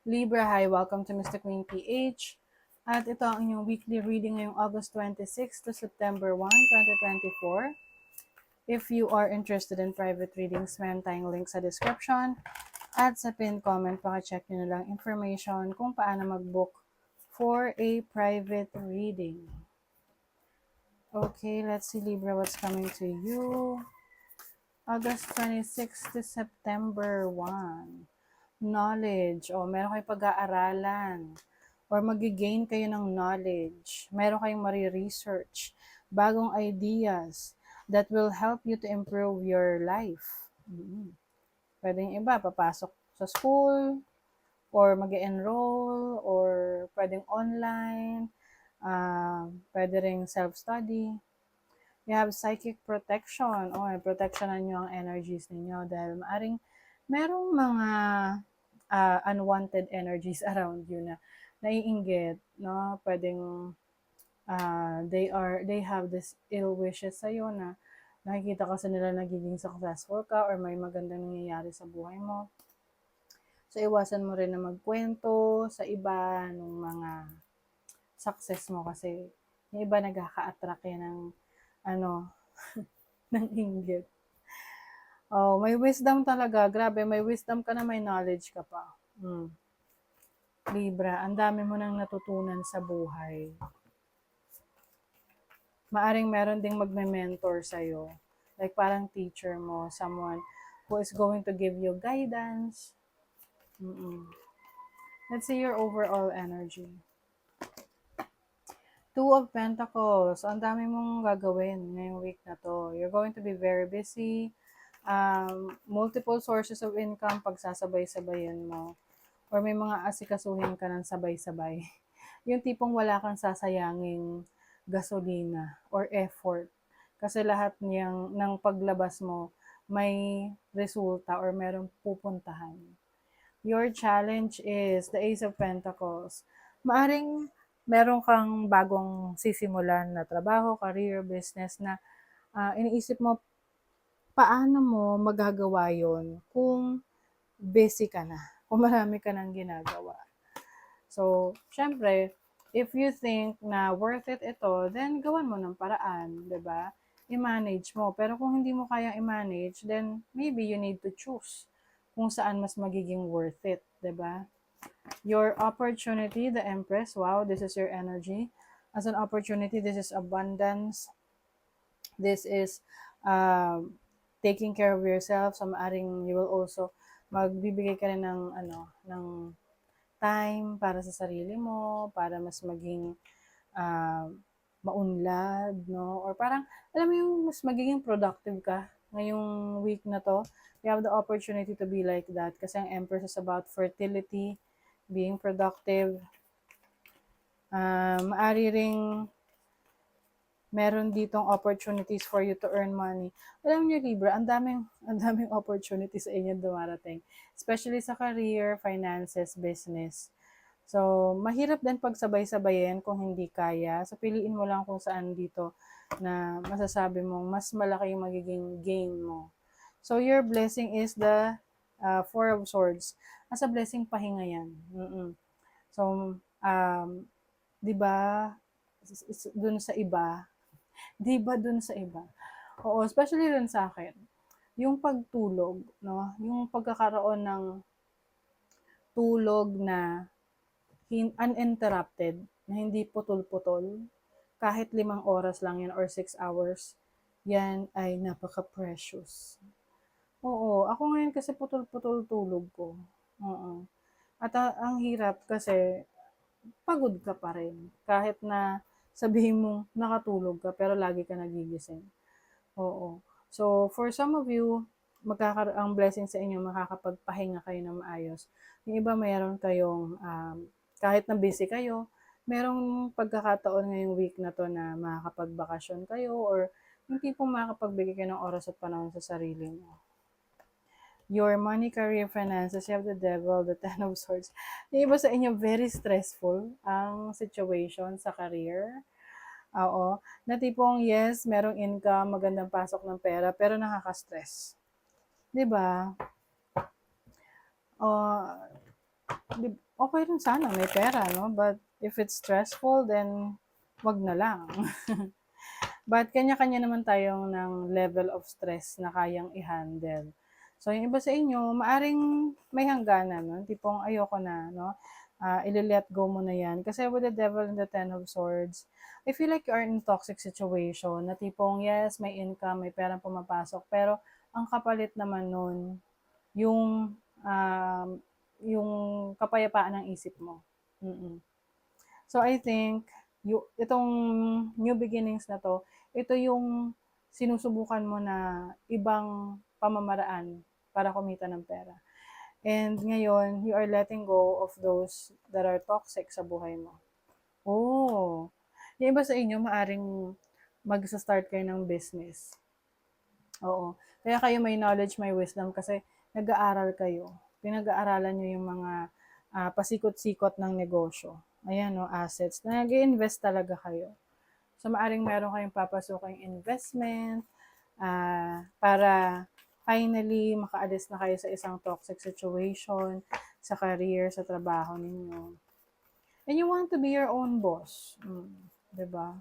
Libra, hi, welcome to Mr. Queen PH. At ito ang inyong weekly reading ngayong August 26 to September 1, 2024. If you are interested in private readings, meron tayong link sa description. At sa pinned comment, paka-check nyo na lang information kung paano mag-book for a private reading. Okay, let's see Libra, what's coming to you. August 26 to September 1. Knowledge, o meron kayong pag-aaralan, or magigain kayo ng knowledge, meron kayong mariresearch, bagong ideas that will help you to improve your life. Pwede yung iba, papasok sa school, or mag-enroll, or pwedeng online, pwede ring self-study. You have psychic protection, o protectionan nyo ang energies ninyo dahil maaring merong mga unwanted energies around you na naiinggit, no? Pwedeng they have this ill wishes sa iyo na nakikita ka sa nila nagiging successful ka or may magandang nangyayari sa buhay mo. So, iwasan mo rin na magkwento sa iba ng mga success mo kasi yung iba nagkaka-attract yan ng ng inggit. Oh, may wisdom talaga. Grabe, may wisdom ka na, may knowledge ka pa. Libra, ang dami mo nang natutunan sa buhay. Maaring meron ding magme-mentor sa'yo. Like parang teacher mo, someone who is going to give you guidance. Let's see your overall energy. Two of Pentacles. Ang dami mong gagawin ngayong week na to. You're going to be very busy. Multiple sources of income pagsasabay-sabayan mo. Or may mga asikasuhin ka ng sabay-sabay. Yung tipong wala kang sasayanging gasolina or effort. Kasi lahat ng paglabas mo may resulta or merong pupuntahan. Your challenge is the Ace of Pentacles. Maaring meron kang bagong sisimulan na trabaho, career, business na iniisip mo paano mo magagawa yon kung busy ka na, kung marami ka nang ginagawa. So, syempre, if you think na worth it ito, then gawan mo ng paraan, 'di ba? I-manage mo. Pero kung hindi mo kayang i-manage, then maybe you need to choose kung saan mas magiging worth it, 'di ba? Your opportunity, the Empress, wow, this is your energy. As an opportunity, this is abundance. This is taking care of yourself. So, maaring you will also magbibigay ka rin ng time para sa sarili mo, para mas maging maunlad, no? Or parang, alam mo yung mas magiging productive ka ngayong week na to. You have the opportunity to be like that kasi ang Empress is about fertility, being productive. Maari ring meron ditong opportunities for you to earn money. Alam niyo, Libra, ang daming opportunities sa inyo dumarating. Especially sa career, finances, business. So, mahirap din pagsabay-sabayin kung hindi kaya. So, piliin mo lang kung saan dito na masasabi mong mas malaki yung magiging gain mo. So, your blessing is the Four of Swords. As a blessing, pahinga yan. So, di ba, dun sa iba, di ba dun sa iba? Oo, especially dun sa akin. Yung pagtulog, no? Yung pagkakaroon ng tulog na uninterrupted, na hindi putol-putol, kahit 5 oras lang yan or 6 hours, yan ay napaka-precious. Oo, ako ngayon kasi putol-putol tulog ko. Oo. At ang hirap kasi pagod ka pa rin. Kahit na sabihin mo nakatulog ka pero lagi ka nagigising. Oo. So, for some of you, ang blessing sa inyo, makakapagpahinga kayo ng maayos. Yung iba, mayroon kayong, kahit na busy kayo, merong pagkakataon ngayong week na to na makakapagbakasyon kayo or yung tipong makakapagbigay kayo ng oras at panahon sa sarili mo. Your money, career, finances, you have the devil, the ten of swords. Yung iba sa inyo, very stressful ang situation sa career. Oo. Na tipong, yes, merong income, magandang pasok ng pera, pero nakaka-stress. 'Di ba? Okay rin sana may pera, no? But if it's stressful, then wag na lang. But kanya-kanya naman tayong ng level of stress na kayang i-handle. So, yung iba sa inyo, maaring may hangganan, no? Tipong ayoko na, no? Ili-let go mo na yan. Kasi with the devil and the ten of swords, I feel like you are in a toxic situation na tipong, yes, may income, may perang pumapasok, pero ang kapalit naman nun, yung, um, yung kapayapaan ng isip mo. Mm-mm. So I think itong new beginnings na 'to, ito yung sinusubukan mo na ibang pamamaraan para kumita ng pera. And ngayon, you are letting go of those that are toxic sa buhay mo. Oh, yung iba sa inyo maaring magsa-start kayo ng business. Oo. Kaya kayo may knowledge, may wisdom kasi nag-aaral kayo. Pinag-aaralan nyo yung mga pasikot-sikot ng negosyo. Ayan, no, assets. Nag-invest talaga kayo. So, maaring meron kayong papasuking investment para finally makaalis na kayo sa isang toxic situation, sa career, sa trabaho ninyo. And you want to be your own boss. 'Di ba?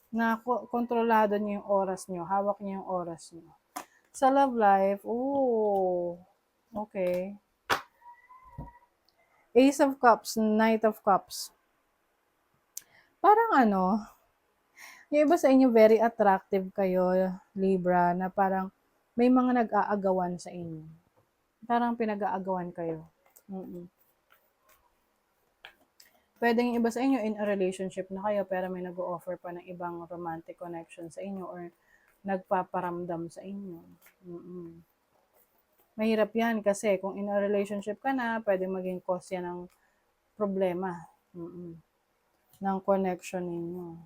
Na kontrolado niyo yung oras niyo, hawak niyo yung oras niyo. Sa love life, okay. Ace of Cups, Knight of Cups. Parang ano, yung iba sa inyo very attractive kayo, Libra, na parang may mga nag-aagawan sa inyo. Parang pinag-aagawan kayo. Pwedeng yung iba sa inyo in a relationship na kayo pero may nag-o-offer pa ng ibang romantic connection sa inyo or nagpaparamdam sa inyo. Mahirap yan kasi kung in a relationship ka na, pwede maging cause yan ng problema ng connection ninyo.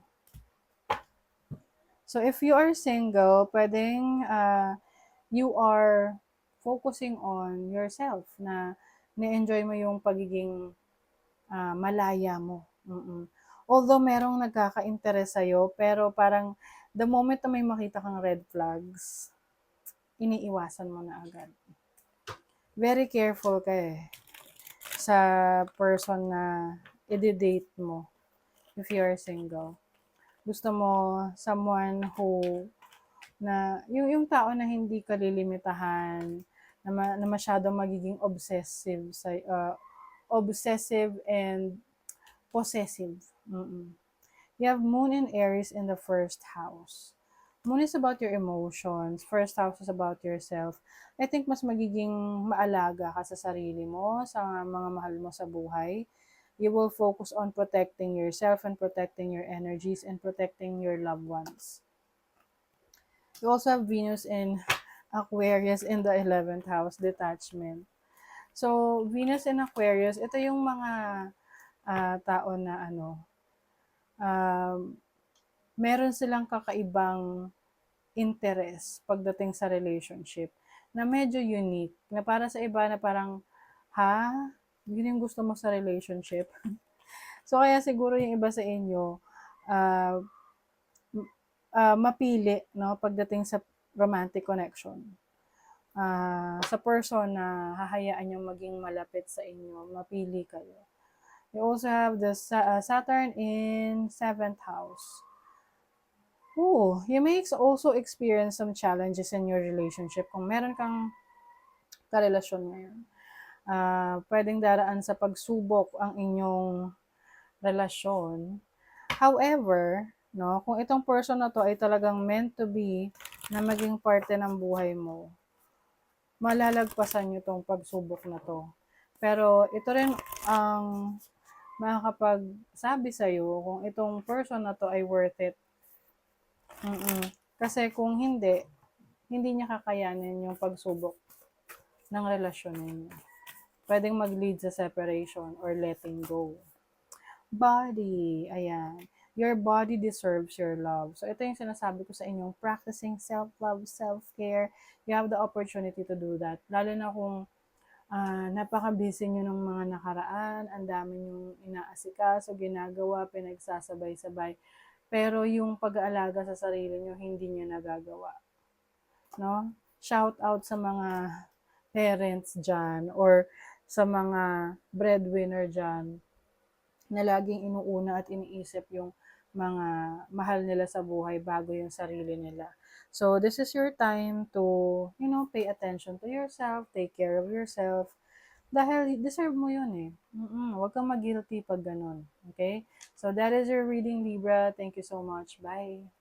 So if you are single, pwedeng you are focusing on yourself na na-enjoy mo yung pagiging malaya mo. Although merong nagkaka-interest sa'yo, pero parang the moment na may makita kang red flags, iniiwasan mo na agad. Very careful ka sa person na i-date mo if you are single. Gusto mo someone who na yung tao na hindi ka lilimitahan, na masyadong magiging obsessive and possessive. You have Moon and Aries in the first house. Moon is about your emotions. First house is about yourself. I think mas magiging maalaga ka sa sarili mo, sa mga mahal mo sa buhay. You will focus on protecting yourself and protecting your energies and protecting your loved ones. You also have Venus in Aquarius in the 11th house, detachment. So, Venus in Aquarius, ito yung mga tao na meron silang kakaibang interest pagdating sa relationship na medyo unique. Na para sa iba na parang, yun yung gusto mo sa relationship. So, kaya siguro yung iba sa inyo, mapili, no, pagdating sa romantic connection. Sa person na hahayaan nyo maging malapit sa inyo, mapili kayo. You also have the Saturn in 7th house. You may also experience some challenges in your relationship kung meron kang karelasyon ngayon. Pwedeng daraan sa pagsubok ang inyong relasyon. However, no, kung itong person na to ay talagang meant to be na maging parte ng buhay mo, malalagpasan nyo tong pagsubok na to. Pero ito rin ang makakapagsabi sa'yo kung itong person na to ay worth it. Kasi kung hindi niya kakayanin yung pagsubok ng relasyon ninyo. Pwedeng mag-lead sa separation or letting go. Body, ayan. Your body deserves your love. So, ito yung sinasabi ko sa inyong practicing self-love, self-care. You have the opportunity to do that. Lalo na kung napaka-busy nyo ng mga nakaraan, ang dami nyong inaasikaso, ginagawa, pinagsasabay-sabay. Pero yung pag-aalaga sa sarili nyo, hindi nyo nagagawa. No? Shout out sa mga parents dyan or sa mga breadwinner dyan na laging inuuna at iniisip yung mga mahal nila sa buhay bago yung sarili nila. So, this is your time to, pay attention to yourself, take care of yourself, dahil deserve mo yun eh. Huwag kang mag-guilty pag ganun. Okay? So, that is your reading, Libra. Thank you so much. Bye!